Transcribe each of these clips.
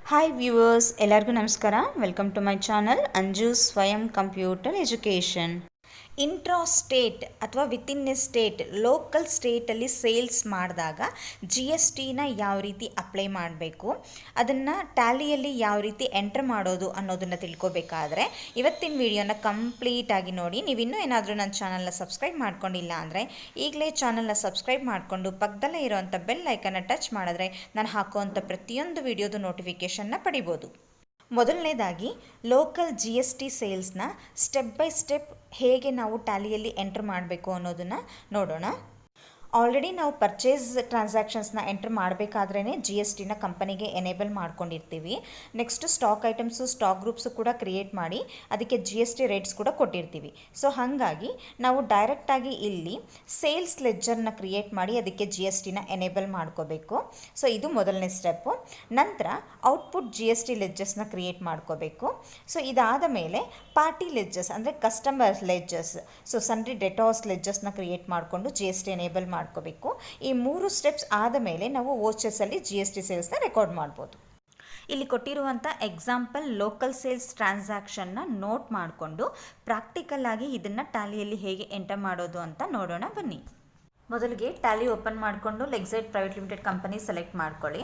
Hi viewers, ಎಲ್ಲರಿಗೂ ನಮಸ್ಕಾರ. Welcome to my channel Anju Swayam computer education. Intra state ಅಥವಾ within a state, local ಸ್ಟೇಟಲ್ಲಿ sales ಮಾಡಿದಾಗ ಜಿ ಎಸ್ ಟಿನ ಯಾವ ರೀತಿ ಅಪ್ಲೈ ಮಾಡಬೇಕು, ಅದನ್ನು ಟ್ಯಾಲಿಯಲ್ಲಿ ಯಾವ ರೀತಿ ಎಂಟರ್ ಮಾಡೋದು ಅನ್ನೋದನ್ನು ತಿಳ್ಕೊಬೇಕಾದ್ರೆ ಇವತ್ತಿನ ವಿಡಿಯೋನ ಕಂಪ್ಲೀಟಾಗಿ ನೋಡಿ. ನೀವಿನ್ನೂ ಏನಾದರೂ ನನ್ನ ಚಾನಲ್ನ ಸಬ್ಸ್ಕ್ರೈಬ್ ಮಾಡ್ಕೊಂಡಿಲ್ಲ ಅಂದರೆ ಈಗಲೇ ಚಾನಲ್ನ ಸಬ್ಸ್ಕ್ರೈಬ್ ಮಾಡಿಕೊಂಡು ಪಕ್ಕದಲ್ಲೇ ಇರೋವಂಥ ಬೆಲ್ ಐಕನ್ನ ಟಚ್ ಮಾಡಿದ್ರೆ ನಾನು ಹಾಕುವಂಥ ಪ್ರತಿಯೊಂದು ವಿಡಿಯೋದು ನೋಟಿಫಿಕೇಷನ್ನ ಪಡಿಬೋದು. ಮೊದಲನೇದಾಗಿ ಲೋಕಲ್ ಜಿ ಎಸ್ ಟಿ ಸೇಲ್ಸ್ನ ಸ್ಟೆಪ್ ಬೈ ಸ್ಟೆಪ್ ಹೇಗೆ ನಾವು ಟ್ಯಾಲಿಯಲ್ಲಿ ಎಂಟರ್ ಮಾಡಬೇಕು ಅನ್ನೋದನ್ನು ನೋಡೋಣ. ಆಲ್ರೆಡಿ ನಾವು ಪರ್ಚೇಸ್ ಟ್ರಾನ್ಸಾಕ್ಷನ್ಸ್ನ ಎಂಟರ್ ಮಾಡಬೇಕಾದ್ರೇ ಜಿ ಎಸ್ ಟಿನ ಕಂಪನಿಗೆ ಎನೇಬಲ್ ಮಾಡ್ಕೊಂಡಿರ್ತೀವಿ. Next stock items, stock groups ಕೂಡ ಕ್ರಿಯೇಟ್ ಮಾಡಿ ಅದಕ್ಕೆ ಜಿ ಎಸ್ ಟಿ ರೇಟ್ಸ್ ಕೂಡ ಕೊಟ್ಟಿರ್ತೀವಿ. ಸೊ ಹಾಗಾಗಿ ನಾವು ಡೈರೆಕ್ಟಾಗಿ ಇಲ್ಲಿ ಸೇಲ್ಸ್ ಲೆಜ್ಜರ್ನ ಕ್ರಿಯೇಟ್ ಮಾಡಿ ಅದಕ್ಕೆ ಜಿ ಎಸ್ ಟಿನ ಎನೇಬಲ್ ಮಾಡ್ಕೋಬೇಕು. ಸೊ ಇದು ಮೊದಲನೇ ಸ್ಟೆಪ್ಪು. ನಂತರ ಔಟ್ಪುಟ್ ಜಿ ಎಸ್ ಟಿ ಲೆಜ್ಜರ್ಸ್ನ ಕ್ರಿಯೇಟ್ ಮಾಡ್ಕೋಬೇಕು. ಸೊ ಇದಾದ ಮೇಲೆ ಪಾರ್ಟಿ ಲೆಜ್ಜರ್ಸ್ ಅಂದರೆ customer ledgers, so sundry debtors ಲೆಜ್ಜರ್ಸ್ನ ಕ್ರಿಯೇಟ್ ಮಾಡಿಕೊಂಡು ಜಿ ಎಸ್ ಟಿ ಎನೇಬಲ್ ಮಾಡ್ಕೋಬೇಕು. ಈ 3 ಸ್ಟೆಪ್ಸ್ ಆದ ಮೇಲೆ ನಾವು ವೋಚರ್ಸಲ್ಲಿ ಜಿ ಎಸ್ ಟಿ ಸೇಲ್ಸ್ನ ರೆಕಾರ್ಡ್ ಮಾಡ್ಬೋದು. ಇಲ್ಲಿ ಕೊಟ್ಟಿರುವಂಥ ಎಕ್ಸಾಂಪಲ್ ಲೋಕಲ್ ಸೇಲ್ಸ್ ಟ್ರಾನ್ಸಾಕ್ಷನ್ನ ನೋಟ್ ಮಾಡಿಕೊಂಡು ಪ್ರಾಕ್ಟಿಕಲ್ ಆಗಿ ಇದನ್ನು ಟ್ಯಾಲಿಯಲ್ಲಿ ಹೇಗೆ ಎಂಟರ್ ಮಾಡೋದು ಅಂತ ನೋಡೋಣ ಬನ್ನಿ. ಮೊದಲಿಗೆ ಟ್ಯಾಲಿ ಓಪನ್ ಮಾಡಿಕೊಂಡು Lexite private limited company select ಮಾಡ್ಕೊಳ್ಳಿ.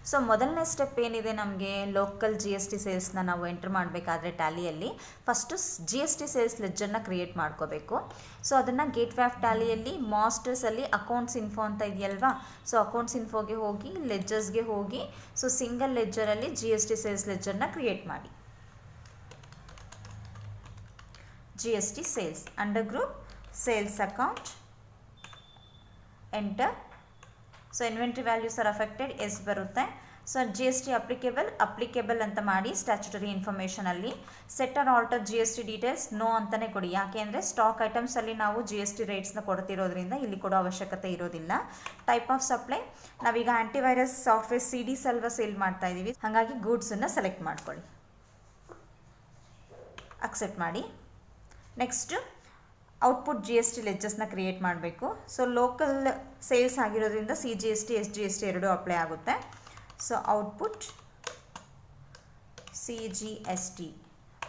ಸೊ ಮೊದಲನೇ ಸ್ಟೆಪ್ ಏನಿದೆ, ನಮಗೆ ಲೋಕಲ್ ಜಿ ಎಸ್ ಟಿ ಸೇಲ್ಸ್ನ ನಾವು ಎಂಟರ್ ಮಾಡಬೇಕಾದ್ರೆ ಟ್ಯಾಲಿಯಲ್ಲಿ first G S T sales ಲೆಜ್ಜರ್ನ ಕ್ರಿಯೇಟ್ ಮಾಡ್ಕೋಬೇಕು. ಸೊ ಅದನ್ನು ಗೇಟ್ವೇ ಆಫ್ ಟ್ಯಾಲಿಯಲ್ಲಿ ಮಾಸ್ಟರ್ಸಲ್ಲಿ ಅಕೌಂಟ್ಸ್ ಇನ್ಫೋ ಅಂತ ಇದೆಯಲ್ವಾ, ಸೊ ಅಕೌಂಟ್ಸ್ ಇನ್ಫೋಗೆ ಹೋಗಿ ಲೆಜ್ಜರ್ಸ್ಗೆ ಹೋಗಿ ಸೊ ಸಿಂಗಲ್ ಲೆಜ್ಜರಲ್ಲಿ ಜಿ ಎಸ್ ಟಿ ಸೇಲ್ಸ್ ಲೆಜ್ಜರ್ನ ಕ್ರಿಯೇಟ್ ಮಾಡಿ. G S T sales under group sales account, enter. So inventory values R affected, yes ಬರುತ್ತೆ. So G S T applicable ಅಂತ ಮಾಡಿ ಸ್ಟ್ಯಾಚ್ಯುಟರಿ ಇನ್ಫಾರ್ಮೇಷನಲ್ಲಿ set or alter G S T details no ಅಂತಲೇ ಕೊಡಿ. ಯಾಕೆ ಅಂದರೆ ಸ್ಟಾಕ್ ಐಟಮ್ಸಲ್ಲಿ ನಾವು ಜಿ ಎಸ್ ಟಿ ರೇಟ್ಸ್ನ ಕೊಡ್ತಿರೋದ್ರಿಂದ ಇಲ್ಲಿ ಕೊಡೋ ಅವಶ್ಯಕತೆ ಇರೋದಿಲ್ಲ. ಟೈಪ್ ಆಫ್ ಸಪ್ಲೈ, ನಾವೀಗ ಆ್ಯಂಟಿವೈರಸ್ ಸಾಫ್ಟ್ವೇರ್ ಸಿ ಡಿ ಸಲ್ವ ಸೇಲ್ ಮಾಡ್ತಾ ಇದ್ದೀವಿ, ಹಾಗಾಗಿ ಗೂಡ್ಸನ್ನು ಸೆಲೆಕ್ಟ್ ಮಾಡ್ಕೊಳ್ಳಿ, ಅಕ್ಸೆಪ್ಟ್ ಮಾಡಿ. Next output G S T ಲೆಜ್ಜರ್ಸ್ನ ಕ್ರಿಯೇಟ್ ಮಾಡಬೇಕು. ಸೊ ಲೋಕಲ್ ಸೇಲ್ಸ್ ಆಗಿರೋದ್ರಿಂದ C G S T, S G S T ಎರಡೂ ಅಪ್ಲೈ ಆಗುತ್ತೆ. So output C G S T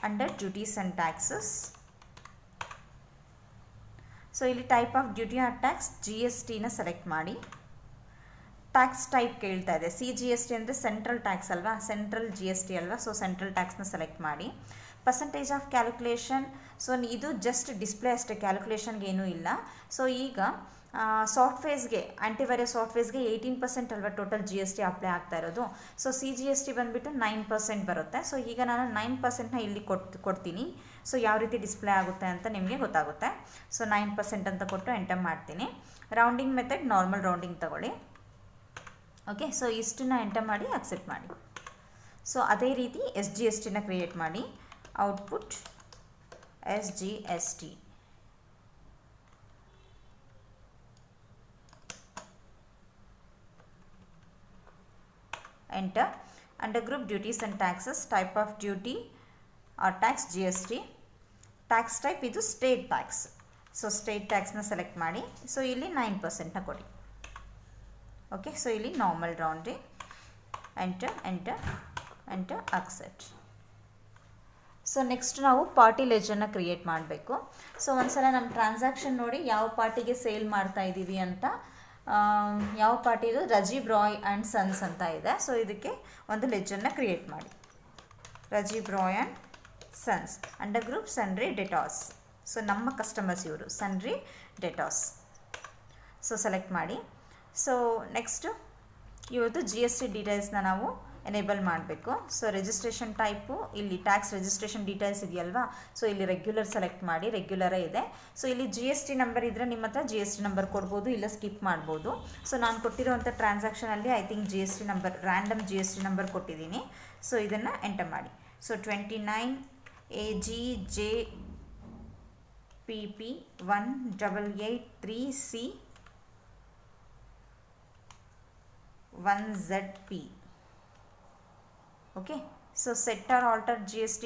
under duties and taxes. So ಇಲ್ಲಿ type of duty or tax G S ಟಿನ select ಮಾಡಿ. Tax type ಕೇಳ್ತಾ ಇದೆ, C G S T ಅಂದರೆ central tax ಅಲ್ವಾ, central G S T ಅಲ್ವಾ, so central ಟ್ಯಾಕ್ಸ್ನ select ಮಾಡಿ. ಪರ್ಸೆಂಟೇಜ್ ಆಫ್ ಕ್ಯಾಲ್ಕುಲೇಷನ್, ಸೊ ಇದು ಜಸ್ಟ್ ಡಿಸ್ಪ್ಲೇ ಅಷ್ಟೇ, ಕ್ಯಾಲ್ಕುಲೇಷನ್ಗೆ ಏನೂ ಇಲ್ಲ. ಸೊ ಈಗ ಸಾಫ್ಟ್ವೇರ್ಸ್ಗೆ, ಆ್ಯಂಟಿವೈರಸ್ ಸಾಫ್ಟ್ವೇರ್ಸ್ಗೆ 18% ಅಲ್ವಾ total G S T apply ಆಗ್ತಾ ಇರೋದು. So C G S T ಬಂದುಬಿಟ್ಟು 9% ಬರುತ್ತೆ. ಸೊ ಈಗ ನಾನು 9%ನ ಇಲ್ಲಿ ಕೊಡ್ತೀನಿ. ಸೊ ಯಾವ ರೀತಿ ಡಿಸ್ಪ್ಲೇ ಆಗುತ್ತೆ ಅಂತ ನಿಮಗೆ ಗೊತ್ತಾಗುತ್ತೆ. ಸೊ 9% ಅಂತ ಕೊಟ್ಟು ಎಂಟರ್ ಮಾಡ್ತೀನಿ. ರೌಂಡಿಂಗ್ ಮೆಥಡ್ ನಾರ್ಮಲ್ ರೌಂಡಿಂಗ್ ತಗೊಳ್ಳಿ. ಓಕೆ, ಸೊ ಇಷ್ಟನ್ನ ಎಂಟರ್ ಮಾಡಿ ಅಕ್ಸೆಪ್ಟ್ ಮಾಡಿ. ಸೊ ಅದೇ ರೀತಿ ಎಸ್ ಜಿ ಎಸ್ ಟಿನ ಕ್ರಿಯೇಟ್ ಮಾಡಿ. Output S G S T, enter. Under group duties and taxes, type of duty or tax G S T. Tax type ಇದು state tax, so state ಟ್ಯಾಕ್ಸ್ನ select ಮಾಡಿ. So ಇಲ್ಲಿ 9%ನ ಕೊಡಿ. Okay, so ಇಲ್ಲಿ normal rounding, enter enter enter, accept. So next ನಾವು party ಲೆಜ್ಜರ್ನ create ಮಾಡಬೇಕು. So ಒಂದ್ಸಲ ನಮ್ಮ ಟ್ರಾನ್ಸಾಕ್ಷನ್ ನೋಡಿ ಯಾವ ಪಾರ್ಟಿಗೆ ಸೇಲ್ ಮಾಡ್ತಾ ಇದ್ದೀವಿ ಅಂತ. ಯಾವ ಪಾರ್ಟಿ ಇದು, ರಾಜೀವ್ ರಾಯ್ ಆ್ಯಂಡ್ ಸನ್ಸ್ ಅಂತ ಇದೆ. ಸೊ ಇದಕ್ಕೆ ಒಂದು ಲೆಜ್ಜರ್ನ ಕ್ರಿಯೇಟ್ ಮಾಡಿ. Rajiv Roy and sons under group sundry debtors. So ನಮ್ಮ ಕಸ್ಟಮರ್ಸ್ ಇವರು, ಸನ್ರಿ ಡೆಟಾಸ್. ಸೊ ಸೆಲೆಕ್ಟ್ ಮಾಡಿ. ಸೊ ನೆಕ್ಸ್ಟು ಇವತ್ತು ಜಿ ಎಸ್ ಟಿ ಡೀಟೇಲ್ಸ್ನ ನಾವು ಎನೇಬಲ್ ಮಾಡಬೇಕು. ಸೊ ರಿಜಿಸ್ಟ್ರೇಷನ್ ಟೈಪು ಇಲ್ಲಿ ಟ್ಯಾಕ್ಸ್ ರಿಜಿಸ್ಟ್ರೇಷನ್ ಡೀಟೇಲ್ಸ್ ಇದೆಯಲ್ವಾ, ಸೊ ಇಲ್ಲಿ ರೆಗ್ಯುಲರ್ ಸೆಲೆಕ್ಟ್ ಮಾಡಿ, ರೆಗ್ಯುಲರೇ ಇದೆ. ಸೊ ಇಲ್ಲಿ ಜಿ ಎಸ್ ಟಿ ನಂಬರ್ ಇದ್ದರೆ ನಿಮ್ಮ ಹತ್ರ ಜಿ ಎಸ್ ಟಿ ನಂಬರ್ ಕೊಡ್ಬೋದು, ಇಲ್ಲ ಸ್ಕಿಪ್ ಮಾಡ್ಬೋದು. ಸೊ ನಾನು ಕೊಟ್ಟಿರುವಂಥ ಟ್ರಾನ್ಸಾಕ್ಷನಲ್ಲಿ I think G S T number, random G S T number ಕೊಟ್ಟಿದ್ದೀನಿ. ಸೊ ಇದನ್ನು ಎಂಟರ್ ಮಾಡಿ. So 29 AGJ PP 1883C 1ZP. Okay, so set or alter GST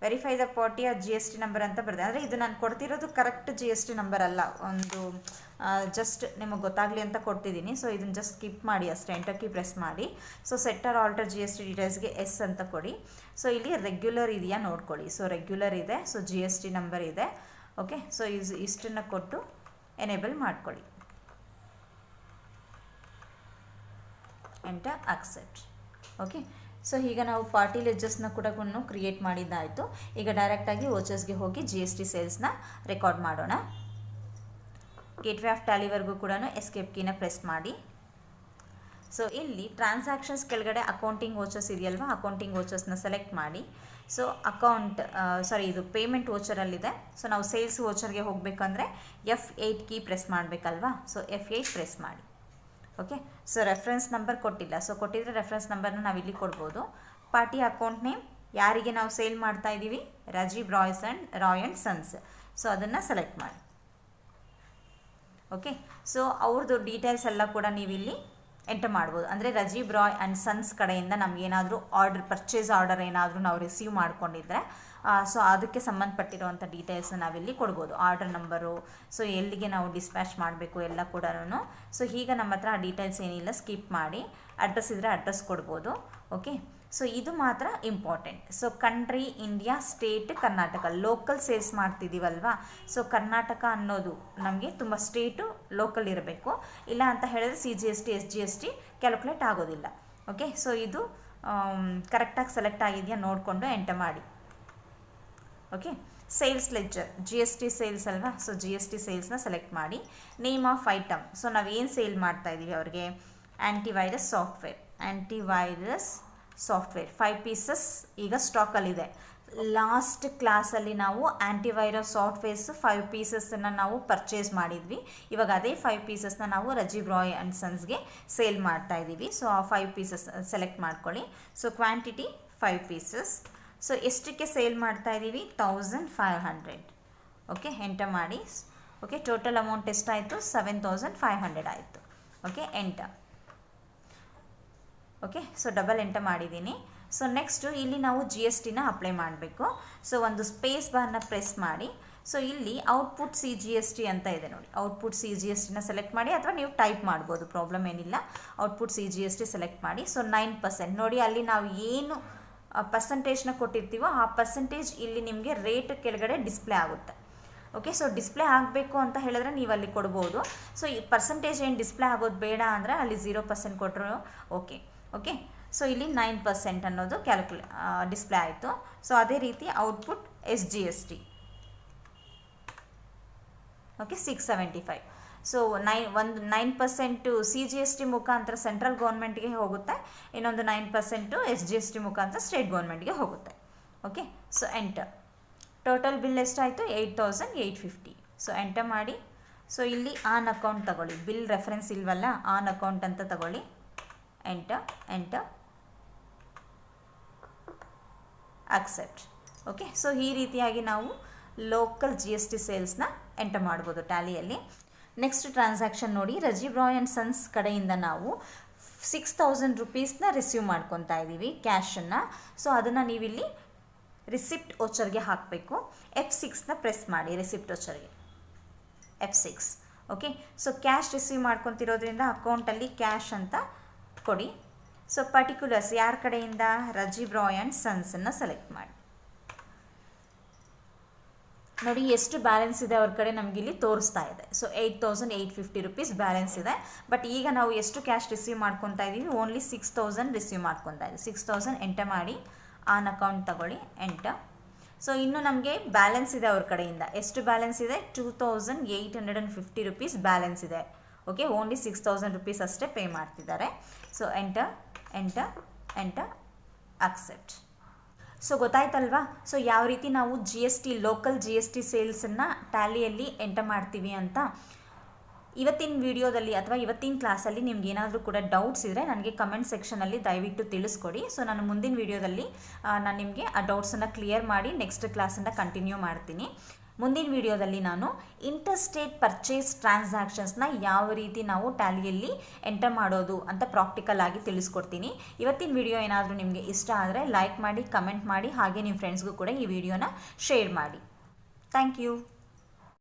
verify the party G S T number ಅಂತ ಬರ್ತದೆ. ಅಂದರೆ ಇದು ನಾನು ಕೊಡ್ತಿರೋದು correct G S T number ಅಲ್ಲ, ಒಂದು ಜಸ್ಟ್ ನಿಮಗೆ ಗೊತ್ತಾಗಲಿ ಅಂತ ಕೊಡ್ತಿದ್ದೀನಿ. ಸೊ ಇದನ್ನು ಜಸ್ಟ್ ಸ್ಕಿಪ್ ಮಾಡಿ ಅಷ್ಟೇ, ಎಂಟರ್ ಕೀ ಪ್ರೆಸ್ ಮಾಡಿ. So set or alter G S T ಡೀಟೇಲ್ಸ್ಗೆ ಎಸ್ ಅಂತ ಕೊಡಿ. ಸೊ ಇಲ್ಲಿ ರೆಗ್ಯುಲರ್ ಇದೆಯಾ ನೋಡ್ಕೊಳ್ಳಿ. ಸೊ ರೆಗ್ಯುಲರ್ ಇದೆ, so G S T number ಇದೆ. ಓಕೆ, ಸೊ ಇಷ್ಟನ್ನು ಕೊಟ್ಟು ಎನೇಬಲ್ ಮಾಡ್ಕೊಳ್ಳಿ. Enter accept. ಓಕೆ, ಸೊ ಈಗ ನಾವು ಪಾರ್ಟಿ ಲೆಡ್ಜರ್ಸ್ನ ಕೂಡ ಕ್ರಿಯೇಟ್ ಮಾಡಿದ್ದಾಯಿತು. ಈಗ ಡೈರೆಕ್ಟಾಗಿ ವೋಚರ್ಸ್ಗೆ ಹೋಗಿ ಜಿ ಎಸ್ ಟಿ ಸೇಲ್ಸ್ನ ರೆಕಾರ್ಡ್ ಮಾಡೋಣ. ಗೇಟ್ವೇ ಆಫ್ ಟ್ಯಾಲಿವರೆಗೂ ಕೂಡ ಎಸ್ಕೇಪ್ ಕೀನ ಪ್ರೆಸ್ ಮಾಡಿ. ಸೊ ಇಲ್ಲಿ ಟ್ರಾನ್ಸಾಕ್ಷನ್ಸ್ ಕೆಳಗಡೆ ಅಕೌಂಟಿಂಗ್ ವೋಚರ್ಸ್ ಇದೆಯಲ್ವಾ, ಅಕೌಂಟಿಂಗ್ ವೋಚರ್ಸ್ನ ಸೆಲೆಕ್ಟ್ ಮಾಡಿ. ಸೊ ಇದು ಪೇಮೆಂಟ್ ವೋಚರಲ್ಲಿದೆ. ಸೊ ನಾವು ಸೇಲ್ಸ್ ವೋಚರ್ಗೆ ಹೋಗಬೇಕಂದ್ರೆ F8 ಕೀ ಪ್ರೆಸ್ ಮಾಡಬೇಕಲ್ವಾ. ಸೊ F8 ಪ್ರೆಸ್ ಮಾಡಿ. ಓಕೆ, ಸೊ ರೆಫರೆನ್ಸ್ ನಂಬರ್ ಕೊಟ್ಟಿಲ್ಲ. ಸೊ ಕೊಟ್ಟಿದ್ರೆ ರೆಫರೆನ್ಸ್ ನಂಬರ್ನ ನಾವು ಇಲ್ಲಿ ಕೊಡ್ಬೋದು. ಪಾರ್ಟಿ ಅಕೌಂಟ್ ನೇಮ್ ಯಾರಿಗೆ ನಾವು ಸೇಲ್ ಮಾಡ್ತಾ ಇದ್ದೀವಿ, Rajiv Roy and sons. So ಅದನ್ನು ಸೆಲೆಕ್ಟ್ ಮಾಡಿ. ಓಕೆ, ಸೊ ಅವ್ರದ್ದು ಡೀಟೇಲ್ಸ್ ಎಲ್ಲ ಕೂಡ ನೀವಿಲ್ಲಿ ಎಂಟರ್ ಮಾಡ್ಬೋದು. ಅಂದರೆ ರಾಜೀವ್ ರಾಯ್ ಆ್ಯಂಡ್ ಸನ್ಸ್ ಕಡೆಯಿಂದ ನಮಗೇನಾದರೂ ಪರ್ಚೇಸ್ ಆರ್ಡರ್ ಏನಾದರೂ ನಾವು ರಿಸೀವ್ ಮಾಡ್ಕೊಂಡಿದ್ರೆ ಸೊ ಅದಕ್ಕೆ ಸಂಬಂಧಪಟ್ಟಿರುವಂಥ ಡೀಟೇಲ್ಸ್ನ ನಾವಿಲ್ಲಿ ಕೊಡ್ಬೋದು. ಆರ್ಡರ್ ನಂಬರು, ಸೊ ಎಲ್ಲಿಗೆ ನಾವು ಡಿಸ್ಪ್ಯಾಚ್ ಮಾಡಬೇಕು ಎಲ್ಲ ಕೂಡ. ಸೊ ಈಗ ನಮ್ಮ ಹತ್ರ ಆ ಡೀಟೇಲ್ಸ್ ಏನಿಲ್ಲ, ಸ್ಕಿಪ್ ಮಾಡಿ. ಅಡ್ರೆಸ್ ಇದ್ದರೆ ಅಡ್ರೆಸ್ ಕೊಡ್ಬೋದು. ಓಕೆ, ಸೊ ಇದು ಮಾತ್ರ important. So country India, state Karnataka, local sales ಮಾಡ್ತಿದ್ದೀವಲ್ವಾ. ಸೊ ಕರ್ನಾಟಕ ಅನ್ನೋದು ನಮಗೆ ತುಂಬ ಸ್ಟೇಟು ಲೋಕಲ್ ಇರಬೇಕು. ಇಲ್ಲ ಅಂತ ಹೇಳಿದ್ರೆ CGST SGST ಕ್ಯಾಲ್ಕುಲೇಟ್ ಆಗೋದಿಲ್ಲ. ಓಕೆ, ಸೊ ಇದು ಕರೆಕ್ಟಾಗಿ ಸೆಲೆಕ್ಟ್ ಆಗಿದೆಯಾ ನೋಡಿಕೊಂಡು ಎಂಟರ್ ಮಾಡಿ. Okay, sales ledger GST sales ಅಲ್ವಾ. ಸೊ GST ಸೇಲ್ಸ್ನ ಸೆಲೆಕ್ಟ್ ಮಾಡಿ. ನೇಮ್ ಆಫ್ ಐಟಮ್, ಸೊ ನಾವೇನು ಸೇಲ್ ಮಾಡ್ತಾ ಇದ್ದೀವಿ ಅವ್ರಿಗೆ, ಆ್ಯಂಟಿವೈರಸ್ ಸಾಫ್ಟ್ವೇರ್ 5 ಪೀಸಸ್ ಈಗ ಸ್ಟಾಕಲ್ಲಿದೆ. ಲಾಸ್ಟ್ ಕ್ಲಾಸಲ್ಲಿ ನಾವು ಆ್ಯಂಟಿವೈರಸ್ ಸಾಫ್ಟ್ವೇರ್ಸ್ 5 ಪೀಸಸ್ಸನ್ನು ನಾವು ಪರ್ಚೇಸ್ ಮಾಡಿದ್ವಿ. ಇವಾಗ ಅದೇ 5 ಪೀಸಸ್ನ ನಾವು ರಾಜೀವ್ ರಾಯ್ ಆ್ಯಂಡ್ ಸನ್ಸ್ಗೆ ಸೇಲ್ ಮಾಡ್ತಾ ಇದ್ದೀವಿ. ಸೊ ಆ 5 ಪೀಸಸ್ ಸೆಲೆಕ್ಟ್ ಮಾಡ್ಕೊಳ್ಳಿ. So quantity 5 pieces. ಸೊ ಎಷ್ಟಕ್ಕೆ ಸೇಲ್ ಮಾಡ್ತಾ ಇದ್ದೀವಿ, 1500. ಓಕೆ, ಎಂಟರ್ ಮಾಡಿ. ಓಕೆ, ಟೋಟಲ್ ಅಮೌಂಟ್ ಎಷ್ಟಾಯಿತು, 7500 ಆಯಿತು. Okay, enter. Okay, so double enter ಮಾಡಿದ್ದೀನಿ. ಸೊ ನೆಕ್ಸ್ಟು ಇಲ್ಲಿ ನಾವು GSTನ ಅಪ್ಲೈ ಮಾಡಬೇಕು. ಸೊ ಒಂದು ಸ್ಪೇಸ್ ಬಾರ್ನ ಪ್ರೆಸ್ ಮಾಡಿ. ಸೊ ಇಲ್ಲಿ ಔಟ್ಪುಟ್ CGST ಅಂತ ಇದೆ ನೋಡಿ. ಔಟ್ಪುಟ್ CGSTನ ಸೆಲೆಕ್ಟ್ ಮಾಡಿ, ಅಥವಾ ನೀವು ಟೈಪ್ ಮಾಡ್ಬೋದು, ಪ್ರಾಬ್ಲಮ್ ಏನಿಲ್ಲ. ಔಟ್ಪುಟ್ CGST ಸೆಲೆಕ್ಟ್ ಮಾಡಿ. ಸೊ 9% ನೋಡಿ, ಅಲ್ಲಿ ನಾವು ಏನು ಪರ್ಸಂಟೇಜ್ನ ಕೊಟ್ಟಿರ್ತೀವೋ ಆ ಪರ್ಸಂಟೇಜ್ ಇಲ್ಲಿ ನಿಮಗೆ ರೇಟ್ ಕೆಳಗಡೆ ಡಿಸ್ಪ್ಲೇ ಆಗುತ್ತೆ. ಓಕೆ, ಸೊ ಡಿಸ್ಪ್ಲೇ ಆಗಬೇಕು ಅಂತ ಹೇಳಿದ್ರೆ ನೀವು ಅಲ್ಲಿ ಕೊಡ್ಬೋದು. ಸೊ ಈ ಪರ್ಸಂಟೇಜ್ ಏನು ಡಿಸ್ಪ್ಲೇ ಆಗೋದು ಬೇಡ ಅಂದರೆ ಅಲ್ಲಿ 0% ಕೊಟ್ಟರು ಓಕೆ. ಓಕೆ, ಸೊ ಇಲ್ಲಿ 9% ಅನ್ನೋದು ಡಿಸ್ಪ್ಲೇ ಆಯಿತು. ಸೊ ಅದೇ ರೀತಿ output SGST. Okay, 675. So 9% CGST ಮುಖಾಂತರ ಸೆಂಟ್ರಲ್ ಗೌರ್ಮೆಂಟ್ಗೆ ಹೋಗುತ್ತೆ, ಇನ್ನೊಂದು 9% SGST ಮುಖಾಂತರ ಸ್ಟೇಟ್ ಗೌರ್ಮೆಂಟ್ಗೆ ಹೋಗುತ್ತೆ. Okay, so enter. Total bill ಎಷ್ಟಾಯಿತು, 8850. ಸೊ ಎಂಟರ್ ಮಾಡಿ. ಸೊ ಇಲ್ಲಿ ಆನ್ ಅಕೌಂಟ್ ತಗೊಳ್ಳಿ, ಬಿಲ್ ರೆಫರೆನ್ಸ್ ಇಲ್ವಲ್ಲ, ಆನ್ ಅಕೌಂಟ್ ಅಂತ ತಗೊಳ್ಳಿ. Enter accept. ಓಕೆ, ಸೊ ಈ ರೀತಿಯಾಗಿ ನಾವು ಲೋಕಲ್ GST ಸೇಲ್ಸ್ನ ಎಂಟರ್ ಮಾಡ್ಬೋದು ಟ್ಯಾಲಿಯಲ್ಲಿ. ನೆಕ್ಸ್ಟ್ ಟ್ರಾನ್ಸಾಕ್ಷನ್ ನೋಡಿ, ರಾಜೀವ್ ರಾಯ್ ಆ್ಯಂಡ್ ಸನ್ಸ್ ಕಡೆಯಿಂದ ನಾವು 6000 ರುಪೀಸ್ನ ರಿಸೀವ್ ಮಾಡ್ಕೊತಾ ಇದ್ದೀವಿ, ಕ್ಯಾಶನ್ನು. ಸೊ ಅದನ್ನು ನೀವಿಲ್ಲಿ ರಿಸಿಪ್ಟ್ ವೋಚರ್ಗೆ ಹಾಕಬೇಕು. F6ನ ಪ್ರೆಸ್ ಮಾಡಿ, ರಿಸಿಪ್ಟ್ ವೋಚರ್ಗೆ F6. Okay, so cash receive ಮಾಡ್ಕೊತಿರೋದ್ರಿಂದ ಅಕೌಂಟಲ್ಲಿ ಕ್ಯಾಶ್ ಅಂತ ಕೊಡಿ. ಸೊ ಪರ್ಟಿಕ್ಯುಲರ್ಸ್ ಯಾರ ಕಡೆಯಿಂದ, ರಾಜೀವ್ ರಾಯ್ ಆ್ಯಂಡ್ ಸನ್ಸನ್ನು ಸೆಲೆಕ್ಟ್ ಮಾಡಿ. ನೋಡಿ ಎಷ್ಟು ಬ್ಯಾಲೆನ್ಸ್ ಇದೆ ಅವ್ರ ಕಡೆ ನಮಗಿಲ್ಲಿ ತೋರಿಸ್ತಾ ಇದೆ. ಸೊ 8850 ರುಪೀಸ್ ಬ್ಯಾಲೆನ್ಸ್ ಇದೆ. ಬಟ್ ಈಗ ನಾವು ಎಷ್ಟು ಕ್ಯಾಶ್ ರಿಸೀವ್ ಮಾಡ್ಕೊತಾ ಇದ್ದೀವಿ, ಓನ್ಲಿ 6000 ರಿಸೀವ್ ಮಾಡ್ಕೊತಾ ಇದ್ದೀವಿ. 6000 ಎಂಟರ್ ಮಾಡಿ. ಆನ್ ಅಕೌಂಟ್ ತಗೊಳ್ಳಿ, ಎಂಟರ್. ಸೊ ಇನ್ನು ನಮಗೆ ಬ್ಯಾಲೆನ್ಸ್ ಇದೆ ಅವ್ರ ಕಡೆಯಿಂದ. ಎಷ್ಟು ಬ್ಯಾಲೆನ್ಸ್ ಇದೆ, 2850 ರುಪೀಸ್ ಬ್ಯಾಲೆನ್ಸ್ ಇದೆ. ಓಕೆ, ಓನ್ಲಿ 6000 ರುಪೀಸ್ ಅಷ್ಟೇ ಪೇ ಮಾಡ್ತಿದ್ದಾರೆ. So enter accept. ಸೊ ಗೊತ್ತಾಯ್ತಲ್ವಾ. ಸೊ ಯಾವ ರೀತಿ ನಾವು ಲೋಕಲ್ GST ಸೇಲ್ಸನ್ನು ಟ್ಯಾಲಿಯಲ್ಲಿ ಎಂಟರ್ ಮಾಡ್ತೀವಿ ಅಂತ. ಇವತ್ತಿನ ವಿಡಿಯೋದಲ್ಲಿ ಅಥವಾ ಇವತ್ತಿನ ಕ್ಲಾಸಲ್ಲಿ ನಿಮ್ಗೆ ಏನಾದರೂ ಕೂಡ ಡೌಟ್ಸ್ ಇದ್ದರೆ ನನಗೆ ಕಮೆಂಟ್ ಸೆಕ್ಷನಲ್ಲಿ ದಯವಿಟ್ಟು ತಿಳಿಸ್ಕೊಡಿ. ಸೊ ನಾನು ಮುಂದಿನ ವಿಡಿಯೋದಲ್ಲಿ ನಾನು ನಿಮಗೆ ಆ ಡೌಟ್ಸನ್ನು ಕ್ಲಿಯರ್ ಮಾಡಿ ನೆಕ್ಸ್ಟ್ ಕ್ಲಾಸನ್ನು ಕಂಟಿನ್ಯೂ ಮಾಡ್ತೀನಿ. ಮುಂದಿನ ವಿಡಿಯೋದಲ್ಲಿ ನಾನು ಇಂಟರ್ಸ್ಟೇಟ್ ಪರ್ಚೇಸ್ ಟ್ರಾನ್ಸಾಕ್ಷನ್ಸ್ನ ಯಾವ ರೀತಿ ನಾವು ಟ್ಯಾಲಿಯಲ್ಲಿ ಎಂಟರ್ ಮಾಡೋದು ಅಂತ ಪ್ರಾಕ್ಟಿಕಲ್ ಆಗಿ ತಿಳಿಸ್ಕೊಡ್ತೀನಿ. ಇವತ್ತಿನ ವಿಡಿಯೋ ಏನಾದರೂ ನಿಮಗೆ ಇಷ್ಟ ಆದರೆ ಲೈಕ್ ಮಾಡಿ, ಕಮೆಂಟ್ ಮಾಡಿ, ಹಾಗೆ ನಿಮ್ಮ ಫ್ರೆಂಡ್ಸ್ಗೂ ಕೂಡ ಈ ವಿಡಿಯೋನ ಶೇರ್ ಮಾಡಿ. Thank you.